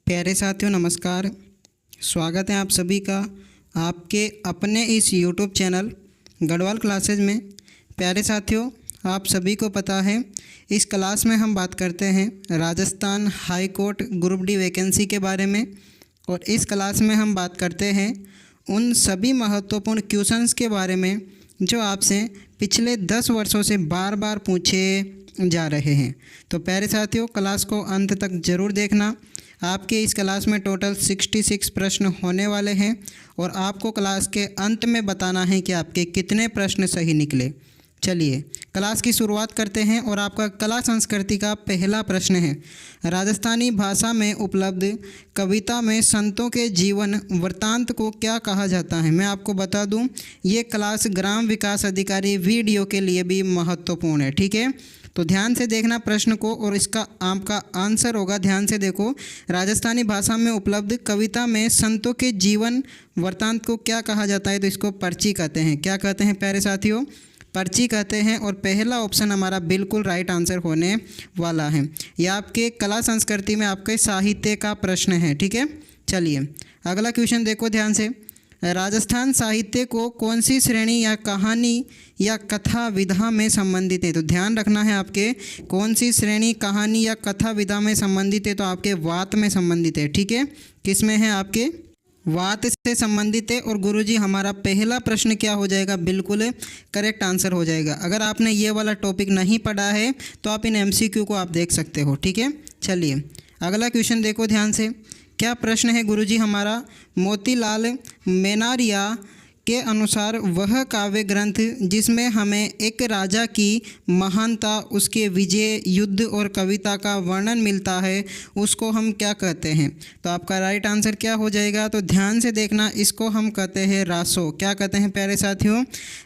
प्यारे साथियों नमस्कार। स्वागत है आप सभी का आपके अपने इस YouTube चैनल गढ़वाल क्लासेज में। प्यारे साथियों, आप सभी को पता है इस क्लास में हम बात करते हैं Rajasthan high court group D vacancy के बारे में। और इस क्लास में हम बात करते हैं उन सभी महत्वपूर्ण क्वेश्चंस के बारे में जो आपसे पिछले 10 वर्षों से बार बार पूछे जा रहे हैं। तो प्यारे साथियों, क्लास को अंत तक ज़रूर देखना। आपके इस क्लास में टोटल 66 प्रश्न होने वाले हैं और आपको क्लास के अंत में बताना है कि आपके कितने प्रश्न सही निकले। चलिए क्लास की शुरुआत करते हैं और आपका कला संस्कृति का पहला प्रश्न है, राजस्थानी भाषा में उपलब्ध कविता में संतों के जीवन वृत्तांत को क्या कहा जाता है। मैं आपको बता दूं, ये क्लास ग्राम विकास अधिकारी वीडियो के लिए भी महत्वपूर्ण है। ठीक है, तो ध्यान से देखना प्रश्न को और इसका आपका आंसर होगा। ध्यान से देखो, राजस्थानी भाषा में उपलब्ध कविता में संतों के जीवन वृत्तांत को क्या कहा जाता है। तो इसको पर्ची कहते हैं। क्या कहते हैं प्यारे साथियों? पर्ची कहते हैं। और पहला ऑप्शन हमारा बिल्कुल राइट आंसर होने वाला है। यह आपके कला संस्कृति में आपके साहित्य का प्रश्न है। ठीक है, चलिए अगला क्वेश्चन देखो ध्यान से। राजस्थान साहित्य को कौन सी श्रेणी या कहानी या कथा विधा में संबंधित है। तो ध्यान रखना है आपके कौन सी श्रेणी, कहानी या कथा विधा में संबंधित है। तो आपके वात में संबंधित है। ठीक है, किस में है? आपके वात से संबंधित है। और गुरुजी हमारा पहला प्रश्न क्या हो जाएगा? बिल्कुल करेक्ट आंसर हो जाएगा। अगर आपने ये वाला टॉपिक नहीं पढ़ा है तो आप इन MCQ को आप देख सकते हो। ठीक है, चलिए अगला क्वेश्चन देखो ध्यान से। क्या प्रश्न है गुरुजी हमारा? मोतीलाल मेनारिया के अनुसार वह काव्य ग्रंथ जिसमें हमें एक राजा की महानता, उसके विजय, युद्ध और कविता का वर्णन मिलता है, उसको हम क्या कहते हैं। तो आपका राइट आंसर क्या हो जाएगा? तो ध्यान से देखना, इसको हम कहते हैं रासो। क्या कहते हैं प्यारे साथियों?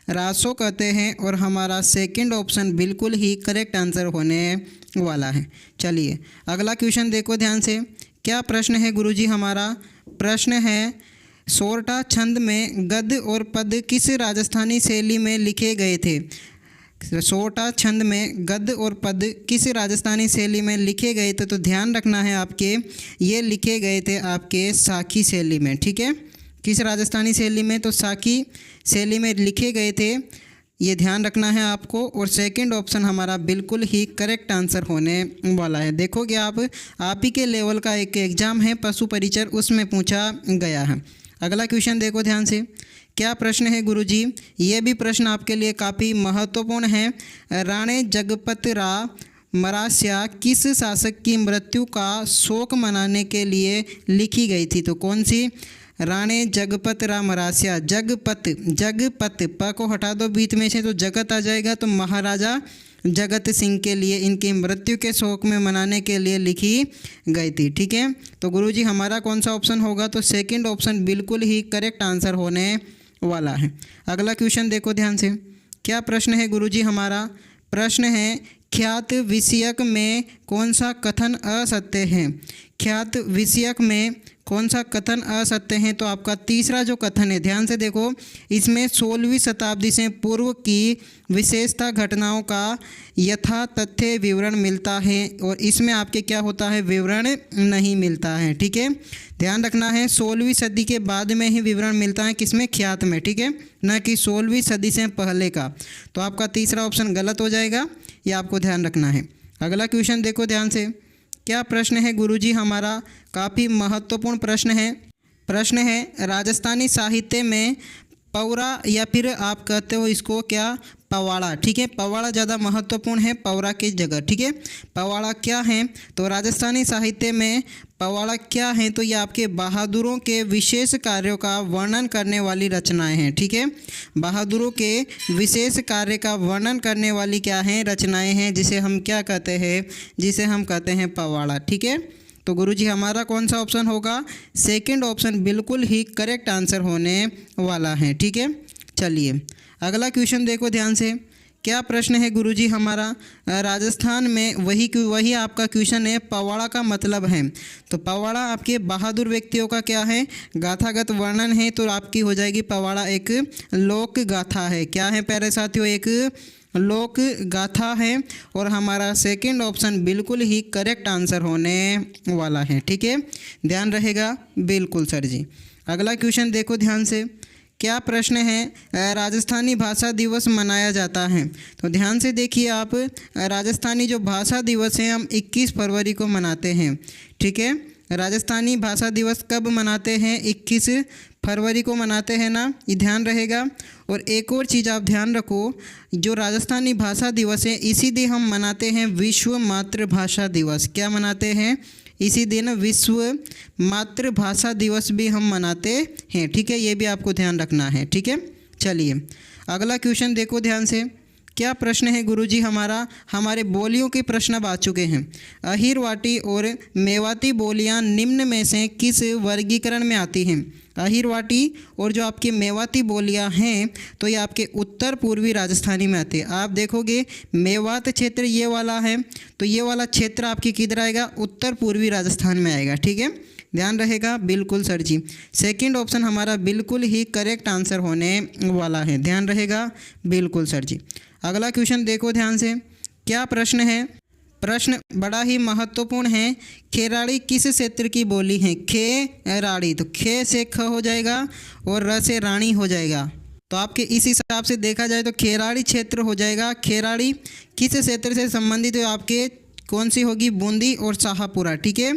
रासो कहते हैं। और हमारा सेकंड ऑप्शन बिल्कुल ही करेक्ट आंसर होने वाला है। चलिए अगला क्वेश्चन देखो ध्यान से। क्या प्रश्न है गुरुजी हमारा? प्रश्न है, सोरठा छंद में गद्य और पद किस राजस्थानी शैली में लिखे गए थे। सोरठा छंद में गद्य और पद किस राजस्थानी शैली में लिखे गए थे। तो ध्यान रखना है आपके ये लिखे गए थे आपके साखी शैली में। ठीक है, किस राजस्थानी शैली में? तो साखी शैली में लिखे गए थे, ये ध्यान रखना है आपको। और सेकंड ऑप्शन हमारा बिल्कुल ही करेक्ट आंसर होने वाला है। देखोगे आप ही के लेवल का एक एग्ज़ाम है पशु परिचर, उसमें पूछा गया है। अगला क्वेश्चन देखो ध्यान से। क्या प्रश्न है गुरुजी? ये भी प्रश्न आपके लिए काफ़ी महत्वपूर्ण है। राणे जगपत राव मरास्या किस शासक की मृत्यु का शोक मनाने के लिए लिखी गई थी। तो कौन सी? राणे जगपत राव मरास्या। जगपत, जगपत प को हटा दो बीच में से तो जगत आ जाएगा। तो महाराजा जगत सिंह के लिए इनकी मृत्यु के शोक में मनाने के लिए लिखी गई थी। ठीक है, तो गुरुजी हमारा कौन सा ऑप्शन होगा? तो सेकंड ऑप्शन बिल्कुल ही करेक्ट आंसर होने वाला है। अगला क्वेश्चन देखो ध्यान से। क्या प्रश्न है गुरुजी हमारा? प्रश्न है, ख्यात विषयक में कौन सा कथन असत्य है। ख्यात विषयक में कौन सा कथन असत्य है। तो आपका तीसरा जो कथन है, ध्यान से देखो, इसमें 16वीं शताब्दी से पूर्व की विशेषता घटनाओं का यथा तथ्य विवरण मिलता है और इसमें आपके क्या होता है? विवरण नहीं मिलता है। ठीक है, ध्यान रखना है 16वीं सदी के बाद में ही विवरण मिलता है, किसमें? ख्यात में। ठीक है, न कि 16वीं सदी से पहले का। तो आपका तीसरा ऑप्शन गलत हो जाएगा, ये आपको ध्यान रखना है। अगला क्वेश्चन देखो ध्यान से। क्या प्रश्न है गुरुजी हमारा? काफ़ी महत्वपूर्ण प्रश्न है। प्रश्न है, राजस्थानी साहित्य में पौरा या फिर आप कहते हो इसको क्या? पवाड़ा। ठीक है, पवाड़ा ज़्यादा महत्वपूर्ण है पौरा की जगह। ठीक है, पवाड़ा क्या है? तो राजस्थानी साहित्य में पवाड़ा क्या है? तो ये आपके बहादुरों के विशेष कार्यों का वर्णन करने वाली रचनाएं हैं। ठीक है, बहादुरों के विशेष कार्य का वर्णन करने वाली क्या हैं? रचनाएं हैं, जिसे हम क्या कहते हैं? जिसे हम कहते हैं पवाड़ा। ठीक है, तो गुरुजी हमारा कौन सा ऑप्शन होगा? सेकंड ऑप्शन बिल्कुल ही करेक्ट आंसर होने वाला है। ठीक है, चलिए अगला क्वेश्चन देखो ध्यान से। क्या प्रश्न है गुरुजी हमारा? राजस्थान में वही आपका क्वेश्चन है, पवाड़ा का मतलब है। तो पवाड़ा आपके बहादुर व्यक्तियों का क्या है? गाथागत वर्णन है। तो आपकी हो जाएगी पवाड़ा एक लोक गाथा है। क्या है प्यारे साथियों? एक लोक गाथा है। और हमारा सेकंड ऑप्शन बिल्कुल ही करेक्ट आंसर होने वाला है। ठीक है, ध्यान रहेगा। बिल्कुल सर जी। अगला क्वेश्चन देखो ध्यान से। क्या प्रश्न है? राजस्थानी भाषा दिवस मनाया जाता है। तो ध्यान से देखिए आप, राजस्थानी जो भाषा दिवस है हम 21 फरवरी को मनाते हैं। ठीक है, राजस्थानी भाषा दिवस कब मनाते हैं? 21 फरवरी को मनाते हैं ना, ये ध्यान रहेगा। और एक और चीज़ आप ध्यान रखो, जो राजस्थानी भाषा दिवस है इसी दिन हम मनाते हैं विश्व मातृभाषा दिवस। क्या मनाते हैं? इसी दिन विश्व मातृभाषा दिवस भी हम मनाते हैं। ठीक है, ये भी आपको ध्यान रखना है। ठीक है, चलिए अगला क्वेश्चन देखो ध्यान से। क्या प्रश्न है गुरुजी हमारा? हमारे बोलियों के प्रश्न अब आ चुके हैं। अहिरवाटी और मेवाती बोलियां निम्न में से किस वर्गीकरण में आती हैं? अहिरवाटी और जो आपकी मेवाती बोलियां हैं तो ये आपके उत्तर पूर्वी राजस्थानी में आते हैं। आप देखोगे मेवात क्षेत्र ये वाला है, तो ये वाला क्षेत्र आपकी किधर आएगा? उत्तर पूर्वी राजस्थान में आएगा। ठीक है, ध्यान रहेगा। बिल्कुल सर जी, सेकंड ऑप्शन हमारा बिल्कुल ही करेक्ट आंसर होने वाला है। ध्यान रहेगा। बिल्कुल सर जी। अगला क्वेश्चन देखो ध्यान से। क्या प्रश्न है? प्रश्न बड़ा ही महत्वपूर्ण है। खेराड़ी किस क्षेत्र की बोली है? खेराड़ी, तो खे से ख हो जाएगा और र से रानी हो जाएगा। तो आपके इस हिसाब से देखा जाए तो खेराड़ी क्षेत्र हो जाएगा। खेराड़ी किस क्षेत्र से संबंधित है? आपके कौन सी होगी? बूंदी और शाहपुरा। ठीक है,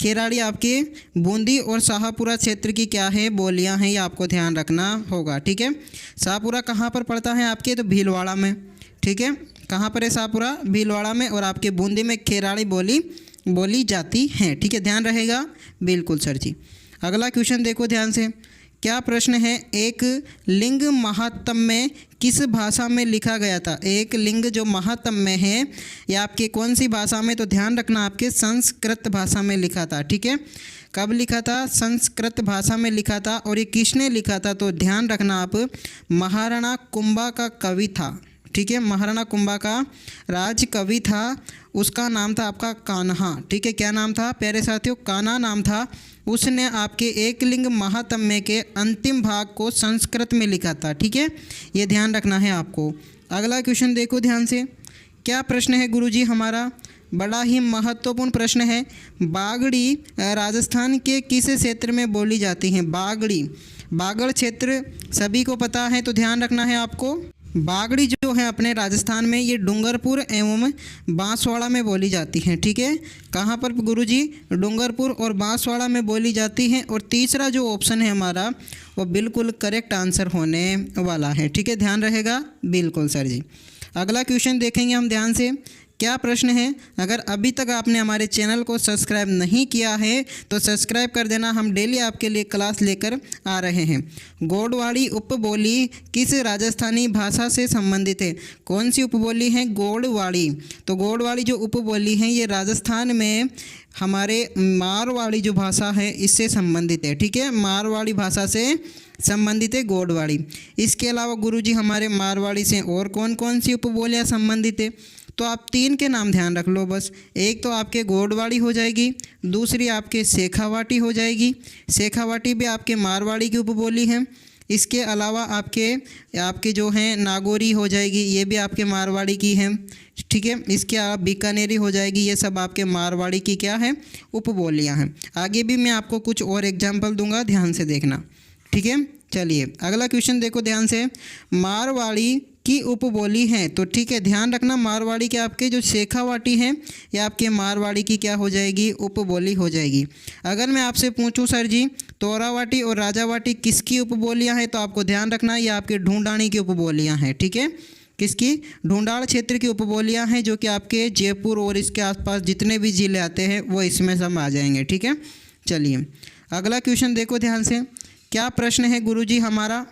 खेराड़ी आपके बूंदी और शाहपुरा क्षेत्र की क्या है? बोलियां हैं। ये आपको ध्यान रखना होगा। ठीक है, शाहपुरा कहाँ पर पड़ता है आपके? तो भीलवाड़ा में। ठीक है, कहाँ पर है शाहपुरा? भीलवाड़ा में। और आपके बूंदी में खेराड़ी बोली जाती है। ठीक है, ध्यान रहेगा। बिल्कुल सर जी। अगला क्वेश्चन देखो ध्यान से। क्या प्रश्न है? एक लिंग महात्म्य किस भाषा में लिखा गया था? एक लिंग जो महात्म्य है ये आपके कौन सी भाषा में? तो ध्यान रखना, आपके संस्कृत भाषा में लिखा था। ठीक है, कब लिखा था? संस्कृत भाषा में लिखा था। और ये किसने लिखा था? तो ध्यान रखना आप, महाराणा कुंभा का कवि था। ठीक है, महाराणा कुंभा का राज कवि था। उसका नाम था आपका कान्हा। ठीक है, क्या नाम था प्यारे साथियों? कान्हा नाम था। उसने आपके एक लिंग महात्म्य के अंतिम भाग को संस्कृत में लिखा था। ठीक है, ये ध्यान रखना है आपको। अगला क्वेश्चन देखो ध्यान से। क्या प्रश्न है गुरुजी हमारा? बड़ा ही महत्वपूर्ण प्रश्न है। बागड़ी राजस्थान के किस क्षेत्र में बोली जाती है? बागड़ क्षेत्र सभी को पता है, तो ध्यान रखना है आपको। बागड़ी जो है अपने राजस्थान में ये डूंगरपुर एवं बांसवाड़ा में बोली जाती हैं। ठीक है, कहाँ पर गुरुजी? डूंगरपुर और बांसवाड़ा में बोली जाती हैं। और तीसरा जो ऑप्शन है हमारा वो बिल्कुल करेक्ट आंसर होने वाला है। ठीक है, ध्यान रहेगा। बिल्कुल सर जी। अगला क्वेश्चन देखेंगे हम ध्यान से। क्या प्रश्न है? अगर अभी तक आपने हमारे चैनल को सब्सक्राइब नहीं किया है तो सब्सक्राइब कर देना। हम डेली आपके लिए क्लास लेकर आ रहे हैं। गोडवाड़ी उपबोली किस राजस्थानी भाषा से संबंधित है? कौन सी उपबोली है? गोडवाड़ी। तो गोडवाड़ी जो उपबोली है ये राजस्थान में हमारे मारवाड़ी जो भाषा है इससे संबंधित है। ठीक है, मारवाड़ी भाषा से संबंधित है गोडवाड़ी। इसके अलावा गुरुजी हमारे मारवाड़ी से और कौन कौन सी उपबोलियाँ संबंधित है? तो आप 3 के नाम ध्यान रख लो बस। एक तो आपके गोडवाड़ी हो जाएगी, दूसरी आपके शेखावाटी हो जाएगी। शेखावाटी भी आपके मारवाड़ी की उपबोली है। इसके अलावा आपके जो हैं नागौरी हो जाएगी, ये भी आपके मारवाड़ी की है। ठीक है, इसके अलावा बीकानेरी हो जाएगी। ये सब आपके मारवाड़ी की क्या है? उपबोलियाँ हैं। आगे भी मैं आपको कुछ और एग्जाम्पल दूंगा, ध्यान से देखना। ठीक है, चलिए अगला क्वेश्चन देखो ध्यान से। मारवाड़ी की उपबोली है, तो ठीक है ध्यान रखना, मारवाड़ी के आपके जो शेखावाटी है ये आपके मारवाड़ी की क्या हो जाएगी? उपबोली हो जाएगी। अगर मैं आपसे पूछूं सर जी तोरावाटी और राजावाटी किसकी उपबोलियां हैं, तो आपको ध्यान रखना ये आपके ढूंढानी की उपबोलियां हैं। ठीक है, किसकी? ढूंढाड़ क्षेत्र की उपबोलियां हैं, जो कि आपके जयपुर और इसके आसपास जितने भी ज़िले आते हैं वो इसमें सब आ जाएंगे। ठीक है, चलिए अगला क्वेश्चन देखो ध्यान से। क्या प्रश्न है गुरुजी हमारा?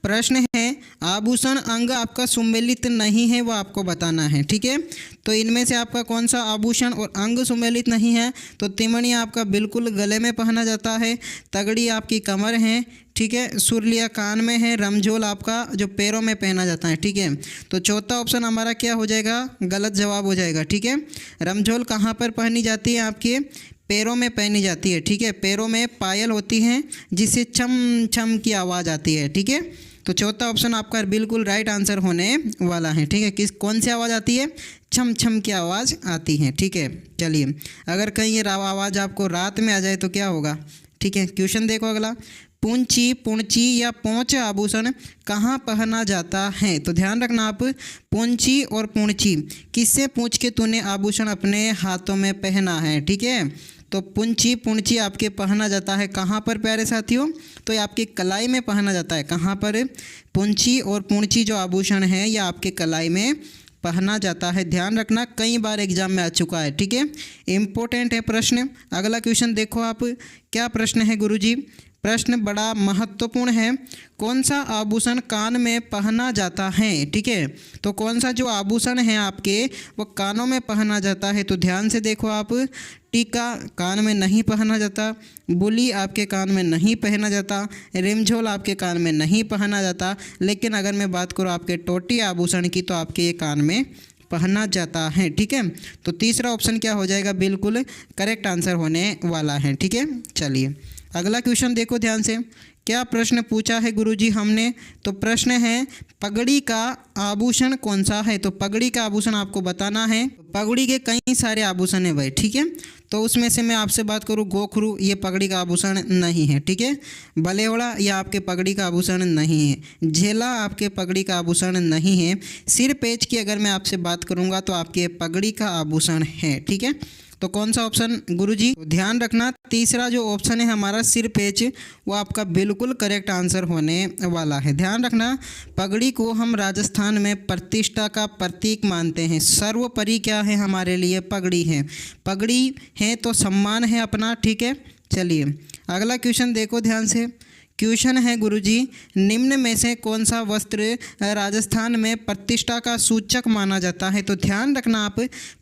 प्रश्न है आभूषण अंग आपका सुमेलित नहीं है वो आपको बताना है। ठीक है, तो इनमें से आपका कौन सा आभूषण और अंग सुमेलित नहीं है? तो तिमणी आपका बिल्कुल गले में पहना जाता है, तगड़ी आपकी कमर है, ठीक है। सुरलिया कान में है, रमझोल आपका जो पैरों में पहना जाता है, ठीक है। तो चौथा ऑप्शन हमारा क्या हो जाएगा, गलत जवाब हो जाएगा, ठीक है। रमझोल कहाँ पर पहनी जाती है, आपके पैरों में पहनी जाती है, ठीक है। पैरों में पायल होती हैं जिससे छम छम की आवाज़ आती है, ठीक है। तो चौथा ऑप्शन आपका बिल्कुल राइट आंसर होने वाला है, ठीक है। कौन सी आवाज़ आती है, छम छम की आवाज़ आती है, ठीक है। चलिए, अगर कहीं ये आवाज़ आपको रात में आ जाए तो क्या होगा, ठीक है। क्वेश्चन देखो अगला, पूंची, पुंची या पोंच आभूषण कहाँ पहना जाता है। तो ध्यान रखना आप, पूंची और पुंची, किससे पूछ के तूने आभूषण अपने हाथों में पहना है, ठीक है। तो पुंची पुंची आपके पहना जाता है कहाँ पर प्यारे साथियों, तो ये आपकी कलाई में पहना जाता है। कहाँ पर, पुंची और पुंची जो आभूषण है ये आपके कलाई में पहना जाता है। ध्यान रखना, कई बार एग्जाम में आ चुका है, ठीक है। इम्पोर्टेंट है प्रश्न। अगला क्वेश्चन देखो आप, क्या प्रश्न है गुरुजी, प्रश्न बड़ा महत्वपूर्ण है। कौन सा आभूषण कान में पहना जाता है, ठीक है। तो कौन सा जो आभूषण है आपके वो कानों में पहना जाता है, तो ध्यान से देखो आप, टीका कान में नहीं पहना जाता, बुली आपके कान में नहीं पहना जाता, रिमझोल आपके कान में नहीं पहना जाता, लेकिन अगर मैं बात करूँ आपके टोटी आभूषण की तो आपके ये कान में पहना जाता है, ठीक है। तो तीसरा ऑप्शन क्या हो जाएगा, बिल्कुल करेक्ट आंसर होने वाला है, ठीक है। चलिए अगला क्वेश्चन देखो ध्यान से, क्या प्रश्न पूछा है गुरुजी हमने, तो प्रश्न है पगड़ी का आभूषण कौन सा है। तो पगड़ी का आभूषण आपको बताना है। पगड़ी के कई सारे आभूषण हैं भाई, ठीक है। तो उसमें से मैं आपसे बात करूँ, गोखरू ये पगड़ी का आभूषण नहीं है, ठीक है। बलेवड़ा ये आपके पगड़ी का आभूषण नहीं है, झेला आपके पगड़ी का आभूषण नहीं है, सिर पेच की अगर मैं आपसे बात करूँगा तो आपके पगड़ी का आभूषण है, ठीक है। तो कौन सा ऑप्शन गुरुजी, तो ध्यान रखना तीसरा जो ऑप्शन है हमारा सिर पेच, वो आपका बिल्कुल करेक्ट आंसर होने वाला है। ध्यान रखना, पगड़ी को हम राजस्थान में प्रतिष्ठा का प्रतीक मानते हैं। सर्वोपरि क्या है हमारे लिए, पगड़ी है। पगड़ी है तो सम्मान है अपना, ठीक है। चलिए अगला क्वेश्चन देखो ध्यान से, क्वेश्चन है गुरुजी, निम्न में से कौन सा वस्त्र राजस्थान में प्रतिष्ठा का सूचक माना जाता है। तो ध्यान रखना आप,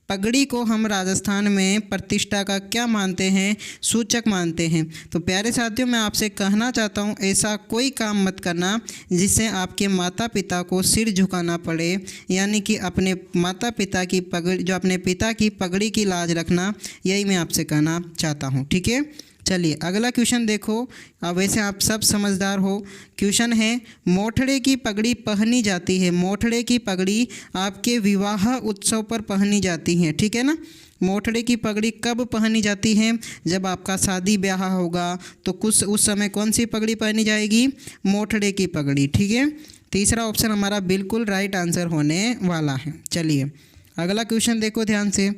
पगड़ी को हम राजस्थान में प्रतिष्ठा का क्या मानते हैं, सूचक मानते हैं। तो प्यारे साथियों मैं आपसे कहना चाहता हूँ, ऐसा कोई काम मत करना जिससे आपके माता पिता को सिर झुकाना पड़े, यानी कि अपने माता पिता की पगड़ी, जो अपने पिता की पगड़ी की लाज रखना, यही मैं आपसे कहना चाहता हूँ, ठीक है। चलिए अगला क्वेश्चन देखो, अब वैसे आप सब समझदार हो। क्वेश्चन है, मोठड़े की पगड़ी पहनी जाती है। मोठड़े की पगड़ी आपके विवाह उत्सव पर पहनी जाती है, ठीक है ना। मोठड़े की पगड़ी कब पहनी जाती है, जब आपका शादी ब्याह होगा तो कुछ उस समय कौन सी पगड़ी पहनी जाएगी, मोठड़े की पगड़ी, ठीक है। तीसरा ऑप्शन हमारा बिल्कुल राइट आंसर होने वाला है। चलिए अगला क्वेश्चन देखो ध्यान से,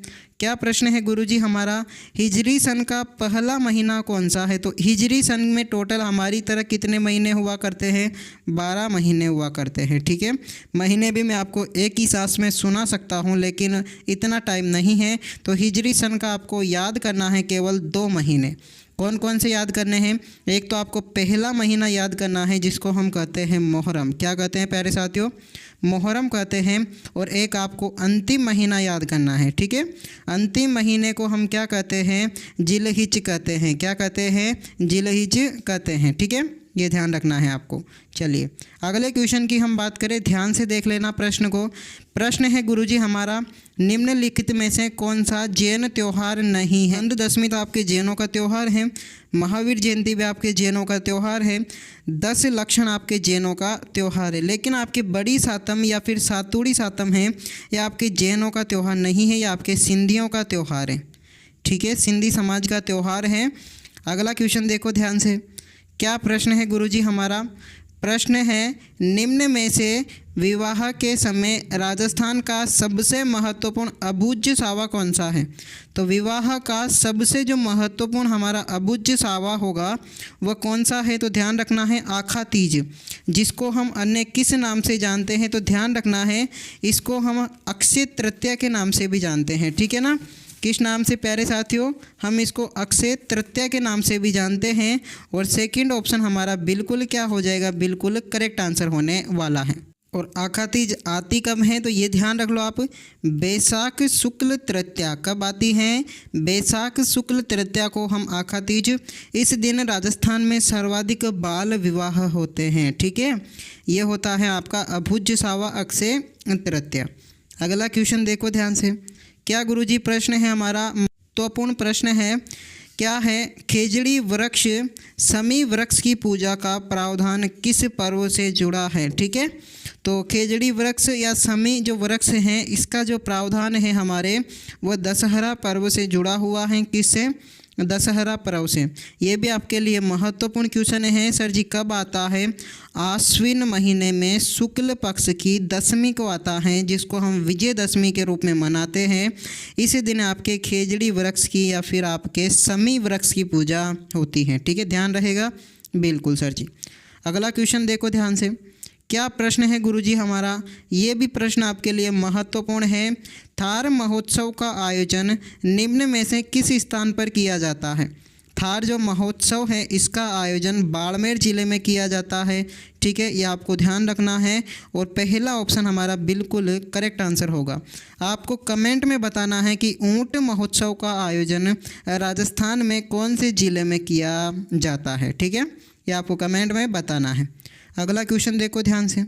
क्या प्रश्न है गुरुजी हमारा, हिजरी सन का पहला महीना कौन सा है। तो हिजरी सन में टोटल हमारी तरह कितने महीने हुआ करते हैं, 12 महीने हुआ करते हैं, ठीक है। महीने भी मैं आपको एक ही सांस में सुना सकता हूं, लेकिन इतना टाइम नहीं है। तो हिजरी सन का आपको याद करना है केवल 2 महीने। कौन कौन से याद करने हैं, एक तो आपको पहला महीना याद करना है जिसको हम कहते हैं मुहर्रम, क्या कहते हैं प्यारे साथियों, मुहर्रम कहते हैं। और एक आपको अंतिम महीना याद करना है, ठीक है। अंतिम महीने को हम क्या कहते हैं, जिलहिज कहते हैं। क्या कहते हैं, जिलहिज कहते हैं, ठीक है। ये ध्यान रखना है आपको। चलिए अगले क्वेश्चन की हम बात करें, ध्यान से देख लेना प्रश्न को। प्रश्न है गुरुजी हमारा, निम्नलिखित में से कौन सा जैन त्यौहार नहीं है। दशमी तो आपके जैनों का त्यौहार है, महावीर जयंती भी आपके जैनों का त्यौहार है, 10 लक्षण आपके जैनों का त्यौहार है, लेकिन आपके बड़ी सातम या फिर सातुड़ी सातम है, यह आपके जैनों का त्यौहार नहीं है, यह आपके सिंधियों का त्यौहार है, ठीक है। सिंधी समाज का त्यौहार है। अगला क्वेश्चन देखो ध्यान से, क्या प्रश्न है गुरुजी हमारा, प्रश्न है, निम्न में से विवाह के समय राजस्थान का सबसे महत्वपूर्ण अभूज्य सावा कौन सा है। तो विवाह का सबसे जो महत्वपूर्ण हमारा अभूज्य सावा होगा वह कौन सा है, तो ध्यान रखना है आखा तीज, जिसको हम अन्य किस नाम से जानते हैं। तो ध्यान रखना है, इसको हम अक्षय तृतीया के नाम से भी जानते हैं, ठीक है ना। किस नाम से प्यारे साथियों, हम इसको अक्षय तृतीया के नाम से भी जानते हैं। और सेकंड ऑप्शन हमारा बिल्कुल क्या हो जाएगा, बिल्कुल करेक्ट आंसर होने वाला है। और आखा तीज आती कब है, तो ये ध्यान रख लो आप, बैसाख शुक्ल तृतीया कब आती है, बैसाख शुक्ल तृतीया को हम आखा तीज। इस दिन राजस्थान में सर्वाधिक बाल विवाह होते हैं, ठीक है। ये होता है आपका अभुज सावा अक्षय तृतीया। अगला क्वेश्चन देखो ध्यान से, क्या गुरुजी प्रश्न है हमारा, महत्वपूर्ण प्रश्न है, क्या है, खेजड़ी वृक्ष समी वृक्ष की पूजा का प्रावधान किस पर्व से जुड़ा है, ठीक है। तो खेजड़ी वृक्ष या समी जो वृक्ष हैं इसका जो प्रावधान है हमारे वो दशहरा पर्व से जुड़ा हुआ है, किससे, दशहरा पर्व से। ये भी आपके लिए महत्वपूर्ण क्वेश्चन है, सर जी कब आता है, आश्विन महीने में शुक्ल पक्ष की दशमी को आता है, जिसको हम विजयदशमी के रूप में मनाते हैं। इसी दिन आपके खेजड़ी वृक्ष की या फिर आपके समी वृक्ष की पूजा होती है, ठीक है, ध्यान रहेगा, बिल्कुल सर जी। अगला क्वेश्चन देखो ध्यान से, क्या प्रश्न है गुरुजी हमारा, ये भी प्रश्न आपके लिए महत्वपूर्ण है, थार महोत्सव का आयोजन निम्न में से किस स्थान पर किया जाता है। थार जो महोत्सव है इसका आयोजन बाड़मेर ज़िले में किया जाता है, ठीक है, ये आपको ध्यान रखना है। और पहला ऑप्शन हमारा बिल्कुल करेक्ट आंसर होगा। आपको कमेंट में बताना है कि ऊंट महोत्सव का आयोजन राजस्थान में कौन से ज़िले में किया जाता है, ठीक है, ये आपको कमेंट में बताना है। अगला क्वेश्चन देखो ध्यान से,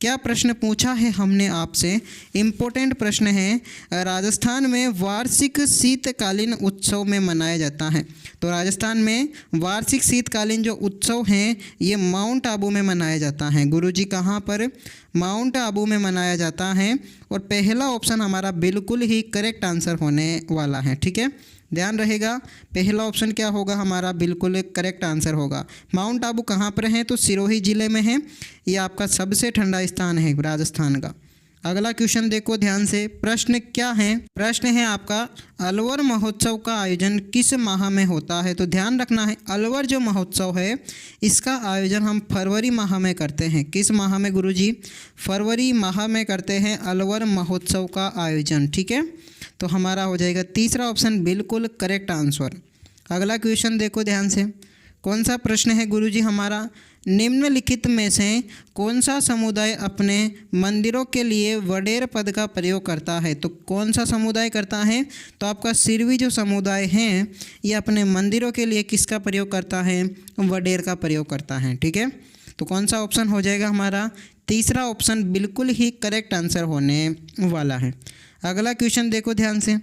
क्या प्रश्न पूछा है हमने आपसे, इम्पोर्टेंट प्रश्न है, राजस्थान में वार्षिक शीतकालीन उत्सव में मनाया जाता है। तो राजस्थान में वार्षिक शीतकालीन जो उत्सव हैं ये माउंट आबू में मनाया जाता है। गुरुजी कहाँ पर, माउंट आबू में मनाया जाता है। और पहला ऑप्शन हमारा बिल्कुल ही करेक्ट आंसर होने वाला है, ठीक है, ध्यान रहेगा, पहला ऑप्शन क्या होगा हमारा, बिल्कुल करेक्ट आंसर होगा। माउंट आबू कहाँ पर है, तो सिरोही ज़िले में है, ये आपका सबसे ठंडा स्थान है राजस्थान का। अगला क्वेश्चन देखो ध्यान से, प्रश्न क्या है, प्रश्न है आपका, अलवर महोत्सव का आयोजन किस माह में होता है। तो ध्यान रखना है, अलवर जो महोत्सव है इसका आयोजन हम फरवरी माह में करते हैं। किस माह में गुरुजी, फरवरी माह में करते हैं अलवर महोत्सव का आयोजन, ठीक है। तो हमारा हो जाएगा तीसरा ऑप्शन बिल्कुल करेक्ट आंसर। अगला क्वेश्चन देखो ध्यान से, कौन सा प्रश्न है गुरुजी हमारा, निम्नलिखित में से कौन सा समुदाय अपने मंदिरों के लिए वडेर पद का प्रयोग करता है। तो कौन सा समुदाय करता है, तो आपका सिरवी जो समुदाय हैं ये अपने मंदिरों के लिए किसका प्रयोग करता है, वडेर का प्रयोग करता है, ठीक है। तो कौन सा ऑप्शन हो जाएगा हमारा, तीसरा ऑप्शन बिल्कुल ही करेक्ट आंसर होने वाला है। अगला क्वेश्चन देखो ध्यान से,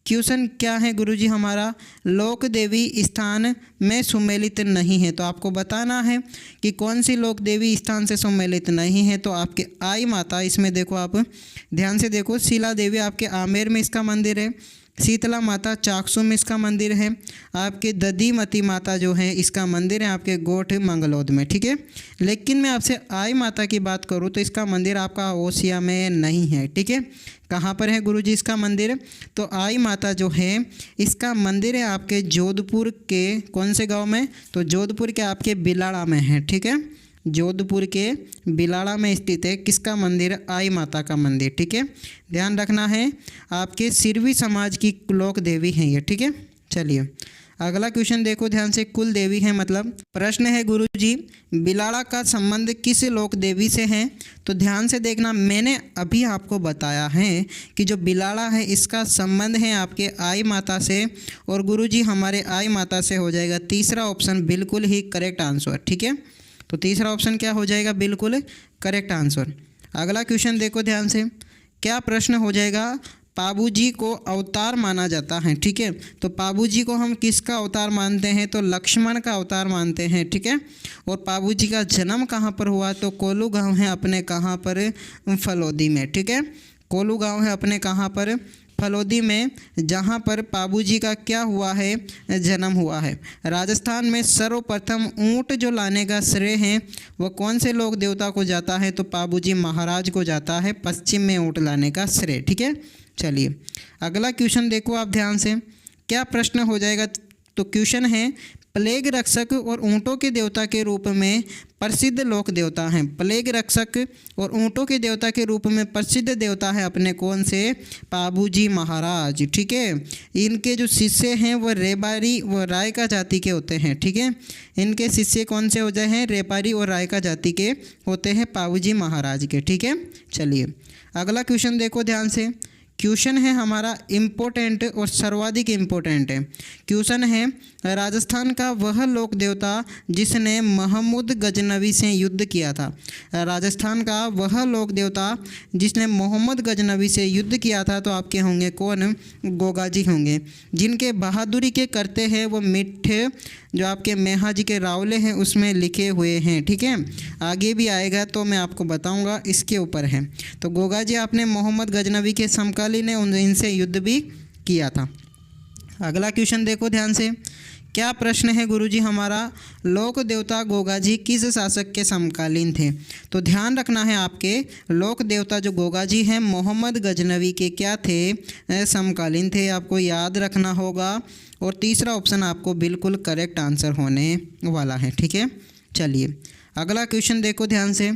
क्वेश्चन क्या है गुरुजी हमारा, लोक देवी स्थान में सुमेलित नहीं है। तो आपको बताना है कि कौन सी लोक देवी स्थान से सुमेलित नहीं है। तो आपके आई माता, इसमें देखो आप ध्यान से देखो, शीला देवी आपके आमेर में इसका मंदिर है, शीतला माता चाकसू में इसका मंदिर है, आपके दधीमती माता जो है इसका मंदिर है आपके गोठ मंगलौद में, ठीक है। लेकिन मैं आपसे आई माता की बात करूँ तो इसका मंदिर आपका ओसिया में नहीं है, ठीक है। कहाँ पर है गुरुजी इसका मंदिर, तो आई माता जो है इसका मंदिर है आपके जोधपुर के कौन से गांव में, तो जोधपुर के आपके बिलाड़ा में है, ठीक है, जोधपुर के बिलाड़ा में स्थित है किसका मंदिर, आई माता का मंदिर, ठीक है, ध्यान रखना है, आपके सिरवी समाज की लोक देवी हैं ये, ठीक है। चलिए अगला क्वेश्चन देखो ध्यान से, कुल देवी है मतलब, प्रश्न है गुरुजी बिलाड़ा का संबंध किस लोक देवी से है। तो ध्यान से देखना, मैंने अभी आपको बताया है कि जो बिलाड़ा है इसका संबंध है आपके आई माता से, और गुरुजी हमारे आई माता से हो जाएगा तीसरा ऑप्शन बिल्कुल ही करेक्ट आंसर, ठीक है। तो तीसरा ऑप्शन क्या हो जाएगा, बिल्कुल करेक्ट आंसर। अगला क्वेश्चन देखो ध्यान से, क्या प्रश्न हो जाएगा, पाबूजी को अवतार माना जाता है, ठीक है। तो पाबूजी को हम किसका अवतार मानते हैं, तो लक्ष्मण का अवतार मानते हैं, ठीक है। और पाबूजी का जन्म कहाँ पर हुआ, तो कोलू गांव है अपने कहाँ पर, फलोदी में, ठीक है। कोलू गांव है अपने कहाँ पर, फलोदी में, जहाँ पर पाबूजी का क्या हुआ है, जन्म हुआ है। राजस्थान में सर्वप्रथम ऊँट जो लाने का श्रेय है वह कौन से लोक देवता को जाता है, तो पाबूजी महाराज को जाता है पश्चिम में ऊँट लाने का श्रेय, ठीक है। चलिए अगला क्वेश्चन देखो आप ध्यान से, क्या प्रश्न हो जाएगा, तो क्वेश्चन है प्लेग रक्षक और ऊँटों के देवता के रूप में प्रसिद्ध लोक देवता हैं। प्लेग रक्षक और ऊँटों के देवता के रूप में प्रसिद्ध देवता है अपने कौन से? पाबूजी महाराज। ठीक है, इनके जो शिष्य हैं वो रेपारी व रायका जाति के होते हैं। ठीक है, इनके शिष्य कौन से हो जाए हैं? रेपारी और रायका जाति के होते हैं, पाबूजी महाराज के। ठीक है, चलिए अगला क्वेश्चन देखो ध्यान से। क्वेश्चन है हमारा इम्पोर्टेंट और सर्वाधिक इम्पोर्टेंट है। क्वेश्चन है राजस्थान का वह लोक देवता जिसने महमूद गजनवी से युद्ध किया था। राजस्थान का वह लोक देवता जिसने मोहम्मद गजनवी से युद्ध किया था तो आपके होंगे कौन? गोगाजी होंगे। जिनके बहादुरी के करते हैं वो मिठे जो आपके मेहा जी के रावले हैं उसमें लिखे हुए हैं। ठीक है, आगे भी आएगा तो मैं आपको बताऊंगा, इसके ऊपर है। तो गोगाजी आपने मोहम्मद गजनवी के समकालीन है, इनसे युद्ध भी किया था। अगला क्वेश्चन देखो ध्यान से। क्या प्रश्न है गुरुजी हमारा? लोक देवता गोगाजी किस शासक के समकालीन थे? तो ध्यान रखना है आपके लोक देवता जो गोगाजी हैं मोहम्मद गजनवी के क्या थे? समकालीन थे, आपको याद रखना होगा। और तीसरा ऑप्शन आपको बिल्कुल करेक्ट आंसर होने वाला है। ठीक है, चलिए अगला क्वेश्चन देखो ध्यान से।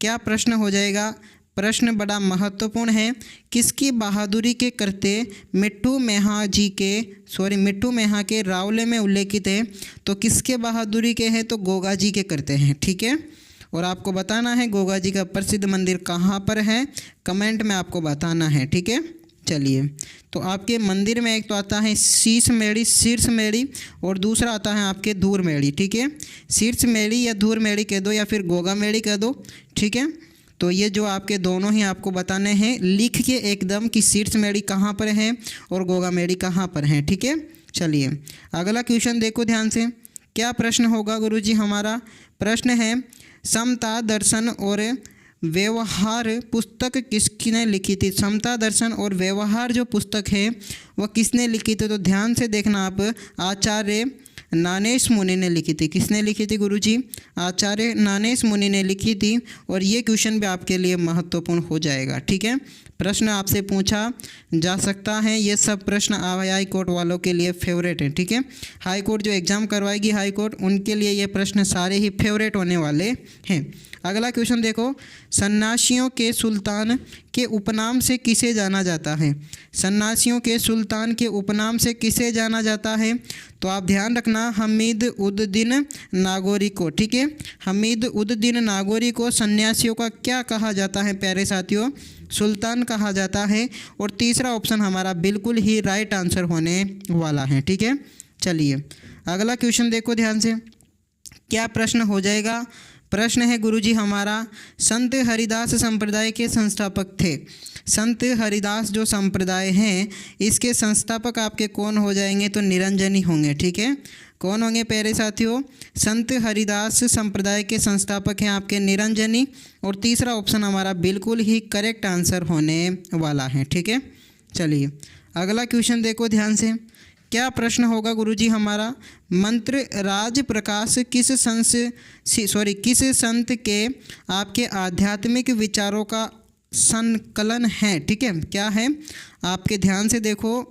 क्या प्रश्न हो जाएगा? प्रश्न बड़ा महत्वपूर्ण है। किसकी बहादुरी के करते मिट्ठू मेहा के रावले में उल्लेखित है? तो किसके बहादुरी के हैं? तो गोगाजी के करते हैं। ठीक है, और आपको बताना है गोगाजी का प्रसिद्ध मंदिर कहाँ पर है, कमेंट में आपको बताना है। ठीक है, चलिए तो आपके मंदिर में एक तो आता है शीर्ष मेड़ी और दूसरा आता है आपके धूर मेड़ी। ठीक है, शीर्ष मेड़ी या धूर मेड़ी कह दो या फिर गोगा मेड़ी कह दो। ठीक है, तो ये जो आपके दोनों ही आपको बताने हैं, लिख के एकदम कि शीर्ष मेड़ी कहाँ पर है और गोगा मेड़ी कहाँ पर है। ठीक है, चलिए अगला क्वेश्चन देखो ध्यान से। क्या प्रश्न होगा गुरुजी हमारा? प्रश्न है समता दर्शन और व्यवहार पुस्तक किसने लिखी थी? समता दर्शन और व्यवहार जो पुस्तक है वह किसने लिखी थी? तो ध्यान से देखना आप, आचार्य नानेश मुनि ने लिखी थी। किसने लिखी थी गुरुजी? आचार्य नानेश मुनि ने लिखी थी। और ये क्वेश्चन भी आपके लिए महत्वपूर्ण हो जाएगा। ठीक है, प्रश्न आपसे पूछा जा सकता है। ये सब प्रश्न हाई कोर्ट वालों के लिए फेवरेट है। ठीक है, हाई कोर्ट जो एग्ज़ाम करवाएगी हाई कोर्ट, उनके लिए ये प्रश्न सारे ही फेवरेट होने वाले हैं। अगला क्वेश्चन देखो। सन्यासियों के सुल्तान के उपनाम से किसे जाना जाता है? सन्यासियों के सुल्तान के उपनाम से किसे जाना जाता है? तो आप ध्यान रखना, हमीद उद दीन नागौरी को। ठीक है, हमीद उद दीन नागौरी को सन्यासियों का क्या कहा जाता है प्यारे साथियों? सुल्तान कहा जाता है। और तीसरा ऑप्शन हमारा बिल्कुल ही राइट आंसर होने वाला है। ठीक है, चलिए अगला क्वेश्चन देखो ध्यान से। क्या प्रश्न हो जाएगा? प्रश्न है गुरुजी हमारा, संत हरिदास संप्रदाय के संस्थापक थे। संत हरिदास जो संप्रदाय हैं इसके संस्थापक आपके कौन हो जाएंगे? तो निरंजनी होंगे। ठीक है, कौन होंगे प्यारे साथियों? संत हरिदास संप्रदाय के संस्थापक हैं आपके निरंजनी। और तीसरा ऑप्शन हमारा बिल्कुल ही करेक्ट आंसर होने वाला है। ठीक है, चलिए अगला क्वेश्चन देखो ध्यान से। क्या प्रश्न होगा गुरुजी हमारा? मंत्र राज प्रकाश किस संत के आपके आध्यात्मिक विचारों का संकलन है? ठीक है, क्या है? आपके ध्यान से देखो,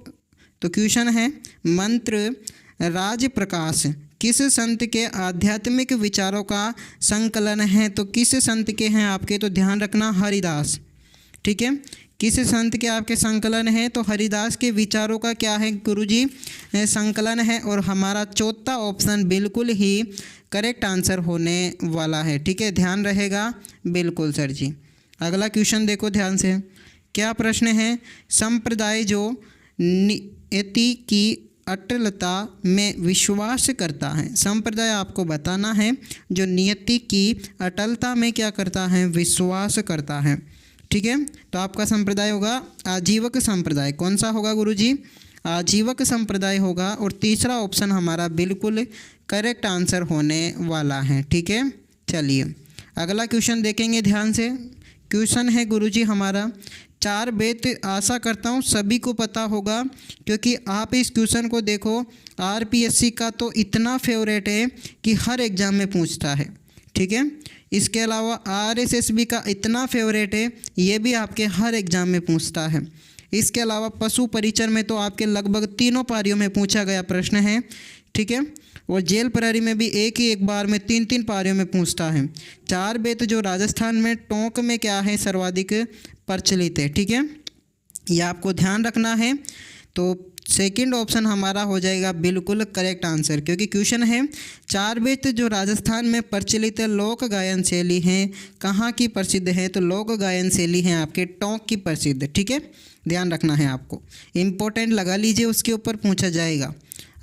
तो क्वेश्चन है मंत्र राज प्रकाश किस संत के आध्यात्मिक विचारों का संकलन है? तो किस संत के हैं आपके? तो ध्यान रखना हरिदास। ठीक है, किस संत के आपके संकलन है? तो हरिदास के विचारों का क्या है गुरुजी? संकलन है। और हमारा चौथा ऑप्शन बिल्कुल ही करेक्ट आंसर होने वाला है। ठीक है, ध्यान रहेगा बिल्कुल सर जी। अगला क्वेश्चन देखो ध्यान से। क्या प्रश्न है? संप्रदाय जो नियति की अटलता में विश्वास करता है। संप्रदाय आपको बताना है जो नियति की अटलता में क्या करता है? विश्वास करता है। ठीक है, तो आपका संप्रदाय होगा आजीवक संप्रदाय। कौन सा होगा गुरुजी? आजीवक संप्रदाय होगा। और तीसरा ऑप्शन हमारा बिल्कुल करेक्ट आंसर होने वाला है। ठीक है, चलिए अगला क्वेश्चन देखेंगे ध्यान से। क्वेश्चन है गुरुजी हमारा, चार वेद आशा करता हूँ सभी को पता होगा, क्योंकि आप इस क्वेश्चन को देखो आरपीएससी का तो इतना फेवरेट है कि हर एग्ज़ाम में पूछता है। ठीक है, इसके अलावा आरएसएसबी का इतना फेवरेट है, ये भी आपके हर एग्ज़ाम में पूछता है। इसके अलावा पशु परिचर में तो आपके लगभग तीनों पारियों में पूछा गया प्रश्न है। ठीक है, और जेल प्रहरी में भी एक ही एक बार में 3-3 पारियों में पूछता है। 4 बेत जो राजस्थान में टोंक में क्या है सर्वाधिक प्रचलित है, ठीक है, ये आपको ध्यान रखना है। तो सेकंड ऑप्शन हमारा हो जाएगा बिल्कुल करेक्ट आंसर, क्योंकि क्वेश्चन है 4 बेत जो राजस्थान में प्रचलित लोक गायन शैली हैं कहाँ की प्रसिद्ध है, तो लोक गायन शैली है आपके टोंक की प्रसिद्ध, ठीक है, ध्यान रखना है आपको, इम्पोर्टेंट लगा लीजिए, उसके ऊपर पूछा जाएगा।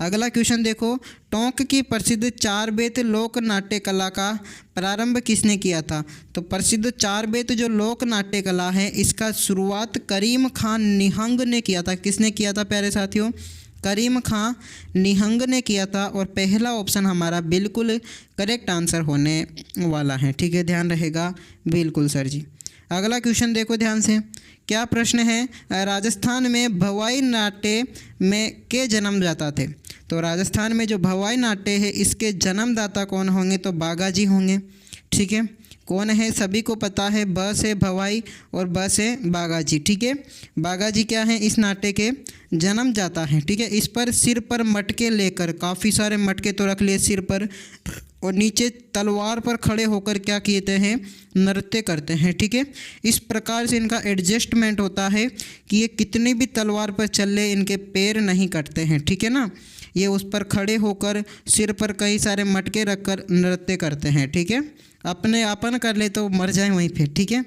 अगला क्वेश्चन देखो, टोंक की प्रसिद्ध 4 बेत लोक नाट्य कला का प्रारंभ किसने किया था। तो प्रसिद्ध 4 बेत जो लोक नाट्य कला है इसका शुरुआत करीम खान निहंग ने किया था। किसने किया था प्यारे साथियों, करीम खान निहंग ने किया था। और पहला ऑप्शन हमारा बिल्कुल करेक्ट आंसर होने वाला है, ठीक है, ध्यान रहेगा बिल्कुल सर जी। अगला क्वेश्चन देखो ध्यान से, क्या प्रश्न है, राजस्थान में भवाई नाट्य में के जन्मदाता थे। तो राजस्थान में जो भवाई नाट्य है इसके जन्मदाता कौन होंगे, तो बागाजी होंगे, ठीक है, कौन है सभी को पता है, ब से भवाई और ब से बागाजी, ठीक है, बागाजी क्या है इस नाट्य के जन्मदाता हैं, ठीक है। इस पर सिर पर मटके लेकर, काफ़ी सारे मटके तो रख लिए सिर पर, और नीचे तलवार पर खड़े होकर क्या कहते हैं, नृत्य करते हैं, ठीक है। इस प्रकार से इनका एडजस्टमेंट होता है कि ये कितनी भी तलवार पर चल ले इनके पैर नहीं कटते हैं, ठीक है ना। ये उस पर खड़े होकर सिर पर कई सारे मटके रखकर नृत्य करते हैं, ठीक है, अपने आपन कर ले तो मर जाए वहीं पे, ठीक है।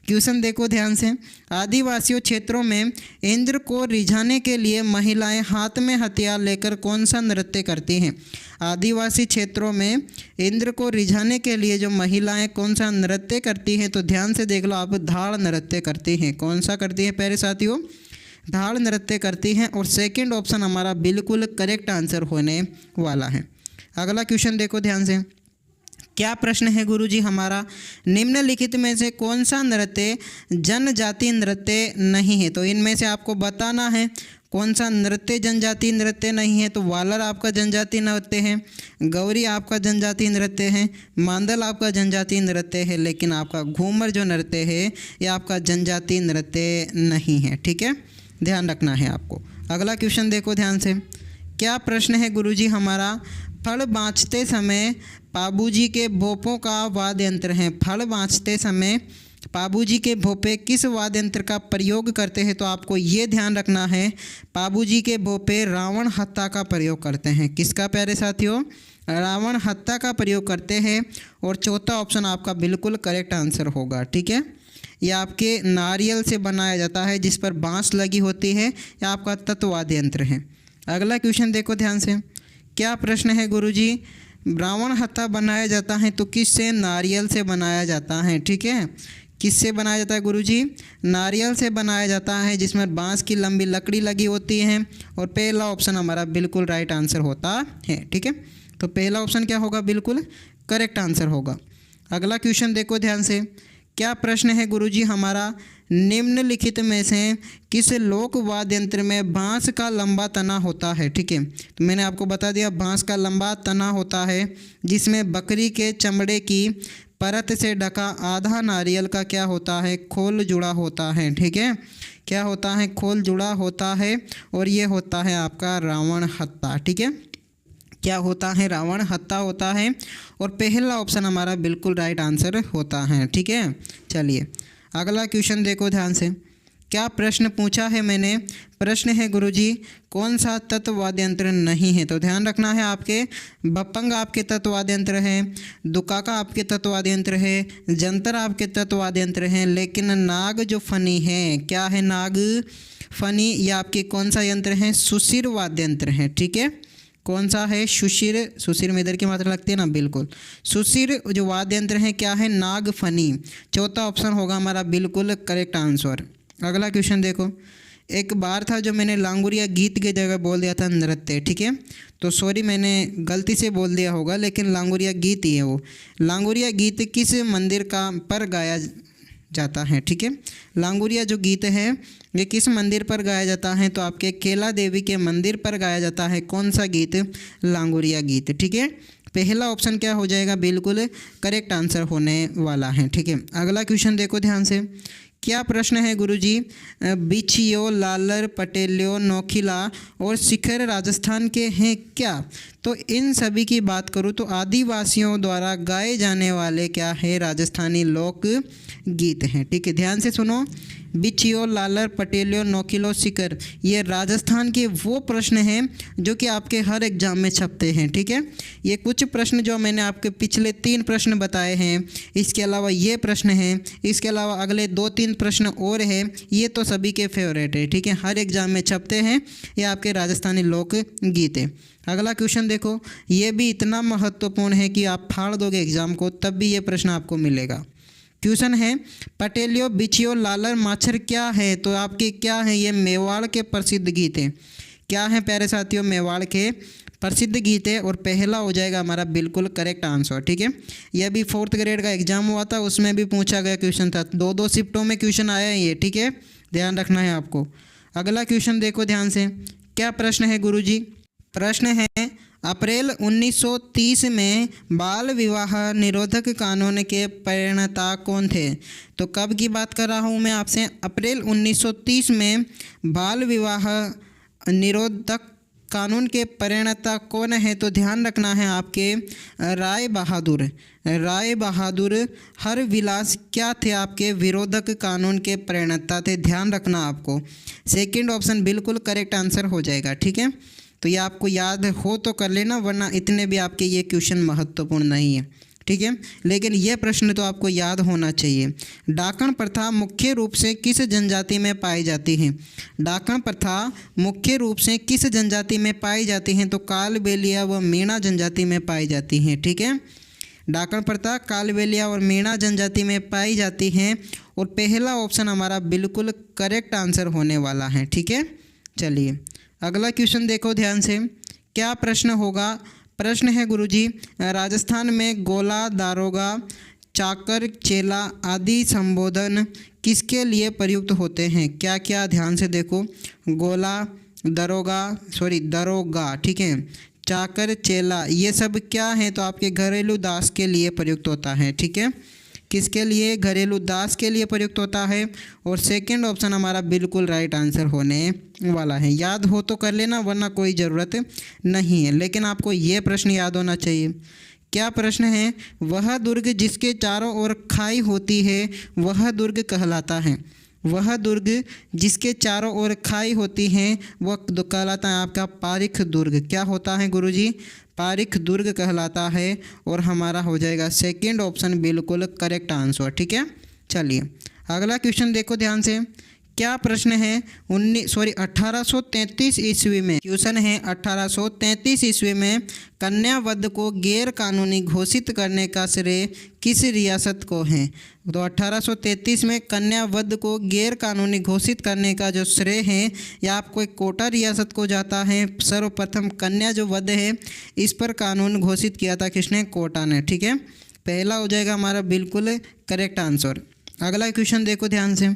क्वेश्चन देखो ध्यान से, आदिवासियों क्षेत्रों में इंद्र को रिझाने के लिए महिलाएं हाथ में हथियार लेकर कौन सा नृत्य करती हैं। आदिवासी क्षेत्रों में इंद्र को रिझाने के लिए जो महिलाएं कौन सा नृत्य करती हैं, तो ध्यान से देख लो आप, धाड़ नृत्य करती हैं। कौन सा करती हैं प्यारे साथियों, धाड़ नृत्य करती हैं। और सेकंड ऑप्शन हमारा बिल्कुल करेक्ट आंसर होने वाला है। अगला क्वेश्चन देखो ध्यान से, क्या प्रश्न है गुरुजी हमारा, निम्नलिखित में से कौन सा नृत्य जनजाति नृत्य नहीं है। तो इनमें से आपको बताना है कौन सा नृत्य जनजाति नृत्य नहीं है। तो वालर आपका जनजाति नृत्य है, गौरी आपका जनजाति नृत्य है, मांदल आपका जनजाति नृत्य है, लेकिन आपका घूमर जो नृत्य है ये आपका जनजाति नृत्य नहीं है, ठीक है, ध्यान रखना है आपको। अगला क्वेश्चन देखो ध्यान से, क्या प्रश्न है गुरुजी हमारा, फल बाँचते समय पाबूजी के भोपों का वाद्य यंत्र है। फल बाँचते समय पाबूजी के भोपे किस वाद्य यंत्र का प्रयोग करते हैं। तो आपको ये ध्यान रखना है, पाबूजी के भोपे रावण हत्था का प्रयोग करते हैं। किसका प्यारे साथियों, रावण हत्था का प्रयोग करते हैं। और चौथा ऑप्शन आपका बिल्कुल करेक्ट आंसर होगा, ठीक है। यह आपके नारियल से बनाया जाता है जिस पर बाँस लगी होती है, यह आपका तत्वाद्य यंत्र है। अगला क्वेश्चन देखो ध्यान से, क्या प्रश्न है गुरुजी, रावण हत्था बनाया जाता है तो किससे, नारियल से बनाया जाता है, ठीक है, किससे बनाया जाता है गुरुजी, नारियल से बनाया जाता है जिसमें बांस की लंबी लकड़ी लगी होती है। और पहला ऑप्शन हमारा बिल्कुल राइट आंसर होता है, ठीक है। तो पहला ऑप्शन क्या होगा, बिल्कुल करेक्ट आंसर होगा। अगला क्वेश्चन देखो ध्यान से, क्या प्रश्न है गुरुजी हमारा, निम्नलिखित में से किस लोक वाद्य यंत्र में बांस का लंबा तना होता है, ठीक है। तो मैंने आपको बता दिया बांस का लंबा तना होता है जिसमें बकरी के चमड़े की परत से ढका आधा नारियल का क्या होता है, खोल जुड़ा होता है, ठीक है, क्या होता है, खोल जुड़ा होता है। और ये होता है आपका रावण हत्था, ठीक है, क्या होता है, रावण हत्था होता है। और पहला ऑप्शन हमारा बिल्कुल राइट आंसर होता है, ठीक है। चलिए अगला क्वेश्चन देखो ध्यान से, क्या प्रश्न पूछा है मैंने, प्रश्न है गुरुजी कौन सा तत्व वाद्य यंत्र नहीं है। तो ध्यान रखना है, आपके बप्पंग आपके तत्व वाद्य यंत्र है, दुकाका आपके तत्व वाद्य यंत्र है, जंतर आपके तत्व वाद्य यंत्र हैं, लेकिन नाग जो फनी है, क्या है, नाग फनी, ये आपके कौन सा यंत्र है, सुशिर वाद्य यंत्र है, ठीक है। कौन सा है, सुशिर, सुशिर में इधर की मात्रा लगती है ना, बिल्कुल सुशिर जो वाद्य यंत्र है क्या है, नाग फनी। चौथा ऑप्शन होगा हमारा बिल्कुल करेक्ट आंसर। अगला क्वेश्चन देखो, एक बार था जो मैंने लांगुरिया गीत की जगह बोल दिया था नृत्य, ठीक है, तो सॉरी मैंने गलती से बोल दिया होगा, लेकिन लांगुरिया गीत ही है वो। लांगुरिया गीत किस मंदिर का पर गाया जाता है, ठीक है, लांगुरिया जो गीत है ये किस मंदिर पर गाया जाता है। तो आपके केला देवी के मंदिर पर गाया जाता है। कौन सा गीत, लांगुरिया गीत, ठीक है। पहला ऑप्शन क्या हो जाएगा, बिल्कुल करेक्ट आंसर होने वाला है, ठीक है। अगला क्वेश्चन देखो ध्यान से, क्या प्रश्न है गुरुजी? बिछियो, लालर, पटेलियो, नौखिला और शिखर राजस्थान के हैं क्या? तो इन सभी की बात करूँ तो आदिवासियों द्वारा गाए जाने वाले क्या है? राजस्थानी लोक गीत हैं। ठीक है, ध्यान से सुनो। बिछियो, लालर, पटेलियो, नौखिलो, शिखर, ये राजस्थान के वो प्रश्न हैं जो कि आपके हर एग्जाम में छपते हैं। ठीक है, ये कुछ प्रश्न जो मैंने आपके पिछले 3 प्रश्न बताए हैं, इसके अलावा ये प्रश्न हैं, इसके अलावा अगले 2-3 प्रश्न और हैं, ये तो सभी के फेवरेट है। ठीक है, हर एग्जाम में छपते हैं, ये आपके राजस्थानी लोक गीत है। अगला क्वेश्चन देखो, ये भी इतना महत्वपूर्ण है कि आप फाड़ दोगे एग्जाम को तब भी ये प्रश्न आपको मिलेगा। क्वेश्चन है, पटेलियो, बिछियो, लालर, माछर क्या है? तो आपके क्या है? ये मेवाड़ के प्रसिद्ध गीत हैं। क्या है प्यारे साथियों? मेवाड़ के प्रसिद्ध गीत है और पहला हो जाएगा हमारा बिल्कुल करेक्ट आंसर। ठीक है, यह भी 4th ग्रेड का एग्जाम हुआ था, उसमें भी पूछा गया क्वेश्चन था। 2-2 शिफ्टों में क्वेश्चन आया है ये। ठीक है, ध्यान रखना है आपको। अगला क्वेश्चन देखो ध्यान से, क्या प्रश्न है गुरुजी? प्रश्न है, अप्रैल 1930 में बाल विवाह निरोधक कानून के प्रणेता कौन थे? तो कब की बात कर रहा हूँ मैं आपसे? अप्रैल 1930 में बाल विवाह निरोधक कानून के प्रणेता कौन है? तो ध्यान रखना है आपके राय बहादुर हरविलास क्या थे? आपके विरोधक कानून के प्रणेता थे। ध्यान रखना आपको, सेकंड ऑप्शन बिल्कुल करेक्ट आंसर हो जाएगा। ठीक है, तो ये आपको याद हो तो कर लेना, वरना इतने भी आपके ये क्वेश्चन महत्वपूर्ण नहीं है। ठीक है, लेकिन यह प्रश्न तो आपको याद होना चाहिए। डाकण प्रथा मुख्य रूप से किस जनजाति में पाई जाती है? डाकण प्रथा मुख्य रूप से किस जनजाति में पाई जाती हैं? तो कालबेलिया व मीणा जनजाति में पाई जाती हैं। ठीक है, डाकण प्रथा कालबेलिया और मीणा जनजाति में पाई जाती हैं और पहला ऑप्शन हमारा बिल्कुल करेक्ट आंसर होने वाला है। ठीक है, चलिए अगला क्वेश्चन देखो ध्यान से, क्या प्रश्न होगा? प्रश्न है गुरुजी, राजस्थान में गोला, दारोगा, चाकर, चेला आदि संबोधन किसके लिए प्रयुक्त होते हैं? क्या क्या? ध्यान से देखो, गोला, दरोगा, ठीक है, चाकर, चेला, ये सब क्या है? तो आपके घरेलू दास के लिए प्रयुक्त होता है। ठीक है, किसके लिए? घरेलू दास के लिए प्रयुक्त होता है और सेकंड ऑप्शन हमारा बिल्कुल राइट आंसर होने वाला है। याद हो तो कर लेना, वरना कोई ज़रूरत नहीं है, लेकिन आपको ये प्रश्न याद होना चाहिए। क्या प्रश्न है? वह दुर्ग जिसके चारों ओर खाई होती है वह दुर्ग कहलाता है। वह दुर्ग जिसके चारों ओर खाई होती हैं वह कहलाता है आपका पारीख दुर्ग। क्या होता है गुरुजी? पारीख दुर्ग कहलाता है और हमारा हो जाएगा सेकंड ऑप्शन बिल्कुल करेक्ट आंसर। ठीक है, चलिए अगला क्वेश्चन देखो ध्यान से, क्या प्रश्न है? 1833 ईस्वी में, क्वेश्चन है 1833 ईस्वी में कन्या वध को गैर कानूनी घोषित करने का श्रेय किस रियासत को है? तो 1833 में कन्या वध को गैर कानूनी घोषित करने का जो श्रेय है यह आपको एक कोटा रियासत को जाता है। सर्वप्रथम कन्या जो वध है इस पर कानून घोषित किया था किसने? कोटा ने। ठीक है, पहला हो जाएगा हमारा बिल्कुल करेक्ट आंसर। अगला क्वेश्चन देखो ध्यान से,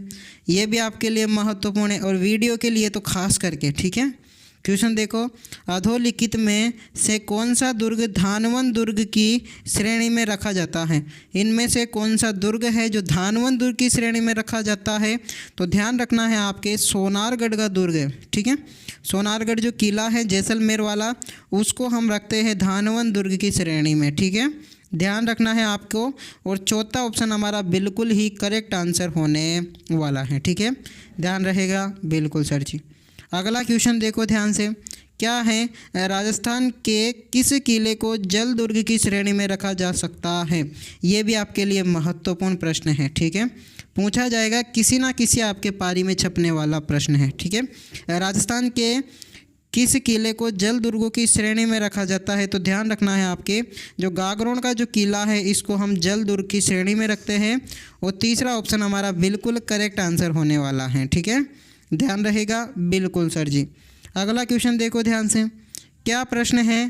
ये भी आपके लिए महत्वपूर्ण है और वीडियो के लिए तो खास करके। ठीक है, क्वेश्चन देखो, अधोलिखित में से कौन सा दुर्ग धानवन दुर्ग की श्रेणी में रखा जाता है? इनमें से कौन सा दुर्ग है जो धानवन दुर्ग की श्रेणी में रखा जाता है? तो ध्यान रखना है आपके सोनारगढ़ का दुर्ग है। ठीक है, सोनारगढ़ जो किला है जैसलमेर वाला, उसको हम रखते हैं धानवन दुर्ग की श्रेणी में। ठीक है, ध्यान रखना है आपको और चौथा ऑप्शन हमारा बिल्कुल ही करेक्ट आंसर होने वाला है। ठीक है, ध्यान रहेगा बिल्कुल सर जी। अगला क्वेश्चन देखो ध्यान से, क्या है? राजस्थान के किस किले को जल दुर्ग की श्रेणी में रखा जा सकता है? ये भी आपके लिए महत्वपूर्ण प्रश्न है। ठीक है, पूछा जाएगा, किसी ना किसी आपके पारी में छपने वाला प्रश्न है। ठीक है, राजस्थान के किस किले को जल दुर्गों की श्रेणी में रखा जाता है? तो ध्यान रखना है आपके जो गागरोन का जो किला है इसको हम जल दुर्ग की श्रेणी में रखते हैं और तीसरा ऑप्शन हमारा बिल्कुल करेक्ट आंसर होने वाला है। ठीक है, ध्यान रहेगा बिल्कुल सर जी। अगला क्वेश्चन देखो ध्यान से, क्या प्रश्न है?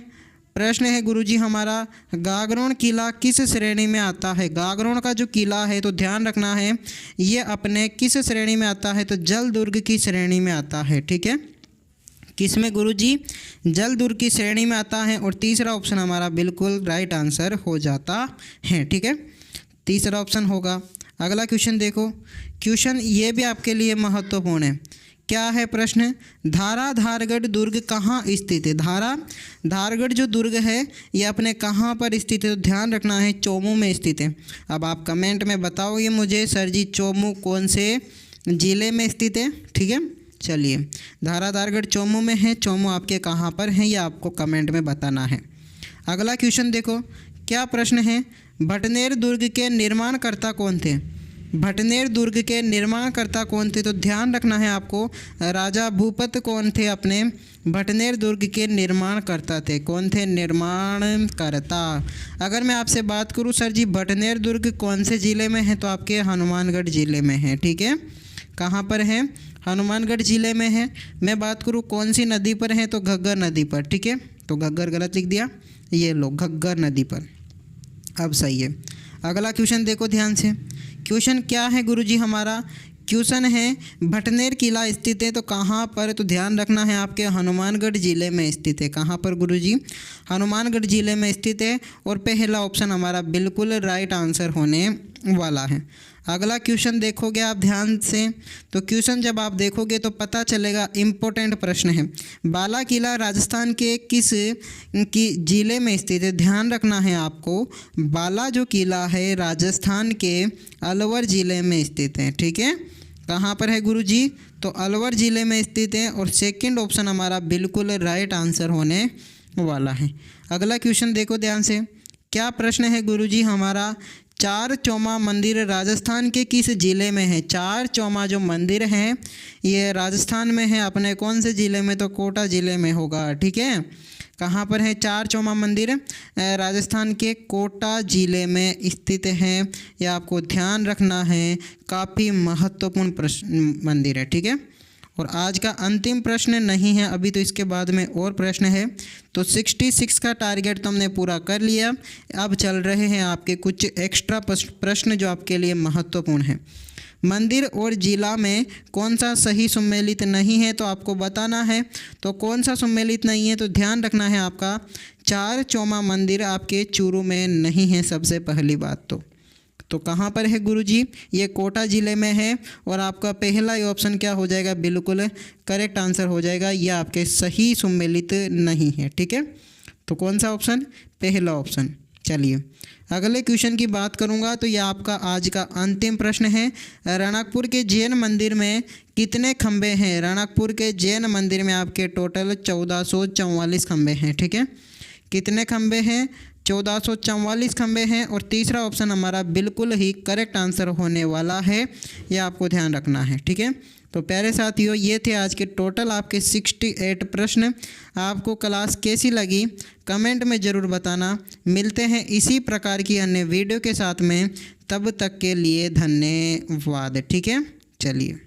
प्रश्न है गुरुजी हमारा, गागरोन किला किस श्रेणी में आता है? गागरोन का जो किला है तो ध्यान रखना है ये अपने किस श्रेणी में आता है? तो जल दुर्ग की श्रेणी में आता है। ठीक है, किस में गुरुजी? जल दुर्ग की श्रेणी में आता है और तीसरा ऑप्शन हमारा बिल्कुल राइट आंसर हो जाता है। ठीक है, तीसरा ऑप्शन होगा। अगला क्वेश्चन देखो, क्वेश्चन ये भी आपके लिए महत्वपूर्ण है। क्या है प्रश्न? धाराधारगढ़ दुर्ग कहाँ स्थित है? धाराधारगढ़ जो दुर्ग है ये अपने कहाँ पर स्थित है? तो ध्यान रखना है चौमू में स्थित है। अब आप कमेंट में बताओगे मुझे सर जी चौमू कौन से ज़िले में स्थित है? ठीक है, चलिए धाराधारगढ़ चौमू में है, चौमू आपके कहाँ पर है ये आपको कमेंट में बताना है। अगला क्वेश्चन देखो, क्या प्रश्न है? भटनेर दुर्ग के निर्माणकर्ता कौन थे? भटनेर दुर्ग के निर्माणकर्ता कौन थे? तो ध्यान रखना है आपको, राजा भूपत कौन थे अपने भटनेर दुर्ग के निर्माणकर्ता थे। कौन थे? निर्माणकर्ता। अगर मैं आपसे बात करूं सर जी भटनेर दुर्ग कौन से ज़िले में है? तो आपके हनुमानगढ़ ज़िले में है। ठीक है, कहाँ पर है? हनुमानगढ़ ज़िले में है। मैं बात करूं कौन सी नदी पर है? तो घग्गर नदी पर। ठीक है, तो घग्गर गलत लिख दिया, ये लो घग्गर नदी पर। अब सही है। अगला क्वेश्चन देखो ध्यान से, क्वेश्चन क्या है गुरुजी हमारा? क्वेश्चन है भटनेर किला स्थित है तो कहाँ पर? तो ध्यान रखना है आपके हनुमानगढ़ ज़िले में स्थित है। कहाँ पर गुरुजी? हनुमानगढ़ ज़िले में स्थित है और पहला ऑप्शन हमारा बिल्कुल राइट आंसर होने वाला है। अगला क्वेश्चन देखोगे आप ध्यान से, तो क्वेश्चन जब आप देखोगे तो पता चलेगा, इम्पोर्टेंट प्रश्न है। बाला किला राजस्थान के किस ज़िले में स्थित है? ध्यान रखना है आपको, बाला जो किला है राजस्थान के अलवर ज़िले में स्थित है। ठीक है, कहाँ पर है गुरुजी? तो अलवर ज़िले में स्थित है और सेकंड ऑप्शन हमारा बिल्कुल राइट आंसर होने वाला है। अगला क्वेश्चन देखो ध्यान से, क्या प्रश्न है गुरुजी हमारा? चार चौमा मंदिर राजस्थान के किस ज़िले में है? चार चौमा जो मंदिर हैं ये राजस्थान में है, अपने कौन से ज़िले में? तो कोटा ज़िले में होगा। ठीक है, कहाँ पर है चार चौमा मंदिर? राजस्थान के कोटा ज़िले में स्थित है। यह आपको ध्यान रखना है, काफ़ी महत्वपूर्ण प्रश्न मंदिर है। ठीक है, और आज का अंतिम प्रश्न नहीं है अभी, तो इसके बाद में और प्रश्न है। तो 66 का टारगेट तो हमने पूरा कर लिया। अब चल रहे हैं आपके कुछ एक्स्ट्रा प्रश्न जो आपके लिए महत्वपूर्ण है। मंदिर और जिला में कौन सा सही सम्मिलित नहीं है? तो आपको बताना है, तो कौन सा सम्मिलित नहीं है? तो ध्यान रखना है आपका चार चौमा मंदिर आपके चूरू में नहीं है। सबसे पहली बात तो कहाँ पर है गुरुजी? ये कोटा ज़िले में है और आपका पहला ही ऑप्शन क्या हो जाएगा? बिल्कुल करेक्ट आंसर हो जाएगा, यह आपके सही सम्मिलित नहीं है। ठीक है, तो कौन सा ऑप्शन? पहला ऑप्शन। चलिए अगले क्वेश्चन की बात करूंगा तो यह आपका आज का अंतिम प्रश्न है। रणकपुर के जैन मंदिर में कितने खंबे हैं? रणकपुर के जैन मंदिर में आपके टोटल 1444 खंबे हैं। ठीक है, कितने खंबे हैं? 1444 खंबे हैं और तीसरा ऑप्शन हमारा बिल्कुल ही करेक्ट आंसर होने वाला है, यह आपको ध्यान रखना है। ठीक है, तो प्यारे साथियों ये थे आज के टोटल आपके 68 प्रश्न। आपको क्लास कैसी लगी कमेंट में ज़रूर बताना। मिलते हैं इसी प्रकार की अन्य वीडियो के साथ में, तब तक के लिए धन्यवाद। ठीक है, चलिए।